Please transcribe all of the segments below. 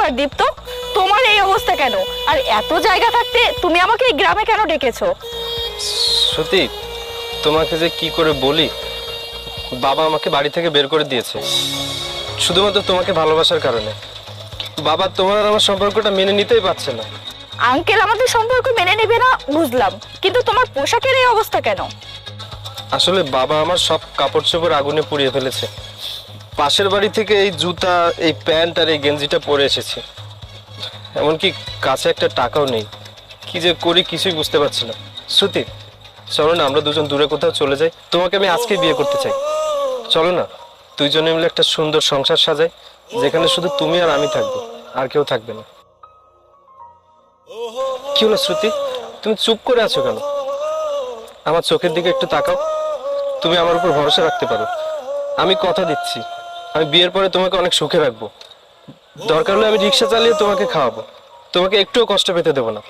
ব্যাপার দীপ্ত, তোমার এই অবস্থা কেন? আর এত জায়গা থাকতে তুমি আমাকে এই গ্রামে কেন ডেকেছো? সত্যি তোমাকে যে কি করে বলি, বাবা আমাকে বাড়ি থেকে বের করে দিয়েছে শুধুমাত্র তোমাকে ভালোবাসার কারণে। বাবা তোমার আর আমার সম্পর্কটা মেনে নিতেই পারছে না। আঙ্কেল আমাদের সম্পর্ক মেনে নেবে না বুঝলাম, কিন্তু তোমার পোশাকের এই অবস্থা কেন? আসলে বাবা আমার সব কাপড় চোপড় আগুনে পুড়িয়ে ফেলেছে। পাশের বাড়ি থেকে এই জুতা, এই প্যান্ট আর এই গেঞ্জিটা পরে এসেছি। এমনকি কাছে একটা টাকাও নেই। কি যে করি কিছুই বুঝতে পারছি না। শ্রুতি, চলো না আমরা দুজন দূরে কোথাও চলে যাই। তোমাকে আমি আজকে বিয়ে করতে চাই। চলো না দুইজনে মিলে একটা সুন্দর সংসার সাজাই, যেখানে শুধু তুমি আর আমি থাকবো, আর কেউ থাকবে না। কি হলো শ্রুতি, তুমি চুপ করে আছো কেন? আমার চোখের দিকে একটু তাকাও। তুমি আমার উপর ভরসা রাখতে পারো। আমি কথা দিচ্ছি, আমি বিয়ের পরে তোমাকে অনেক সুখে রাখবো। দরকার হলে আমি রিক্সা চালিয়ে তোমাকে খাওয়াবো, তোমাকে একটুও কষ্ট পেতে দেবো না।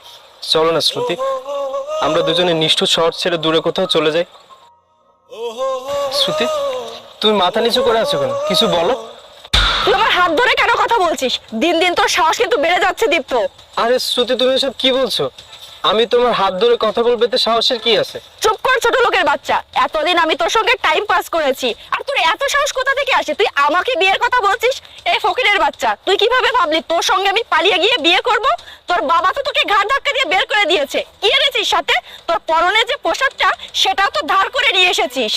চলো না শ্রুতি, আমরা দুজনে নিষ্ঠুর শহর ছেড়ে দূরে কোথাও চলে যাই। শ্রুতি, তুমি মাথা নিচু করে আছো কেন? কিছু বলো। তুই আমার হাত ধরে কেন কথা বলছিস? দিন দিন তোর সাহস কিন্তু বেড়ে যাচ্ছে দীপ্ত। আরে শ্রুতি, তুমি এসব কি বলছো? আমি তোমার হাত ধরে কথা বলবে, তো সাহসের কি আছে? চুপ কর ছোট লোকের বাচ্চা, এতদিন আমি তোর সঙ্গে টাইম পাস করেছি, আর তোর এত সাহস কোথা থেকে আসে? তুই আমাকে বিয়ের কথা বলছিস? এই ফকিরের বাচ্চা, তুই কিভাবে ভাবলি তোর সঙ্গে আমি পালিয়ে গিয়ে বিয়ে করব? তোর বাবা তো তোকে ঘাড় ধাক্কা দিয়ে বের করে দিয়েছে। কি এনেছিস সাথে? তোর পরনে যে পোশাকটা সেটাও তো ধার করে নিয়ে এসেছিস।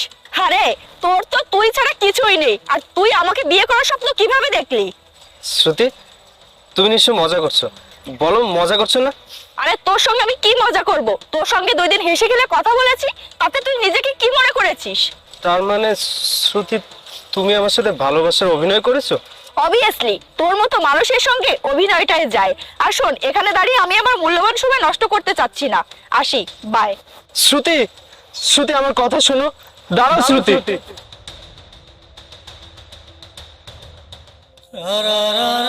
আরে তোর তো তুই ছাড়া কিছুই নেই, আর তুই আমাকে বিয়ে করার স্বপ্ন কিভাবে দেখলি? শ্রুতি, তুমি নিশ্চয় মজা করছো। বলো, মজা করছো না? আরে তোর সঙ্গে আমি কি মজা করব? তোর সঙ্গে 2 দিন হেসে খেলে কথা বলেছি, তাতে তুই নিজেকে কি মনে করেছিস? তার মানে শ্রুতি, তুমি আমার সাথে ভালোবাসার অভিনয় করেছো? অবভিয়াসলি তোর মতো মানুষের সঙ্গে অভিনয়টাই যায়। আর শোন, এখানে দাঁড়িয়ে আমি আমার মূল্যবান সময় নষ্ট করতে চাচ্ছি না। আসি, বাই। শ্রুতি, শ্রুতি আমার কথা শোনো। দাঁড়াও শ্রুতি। ra ra ra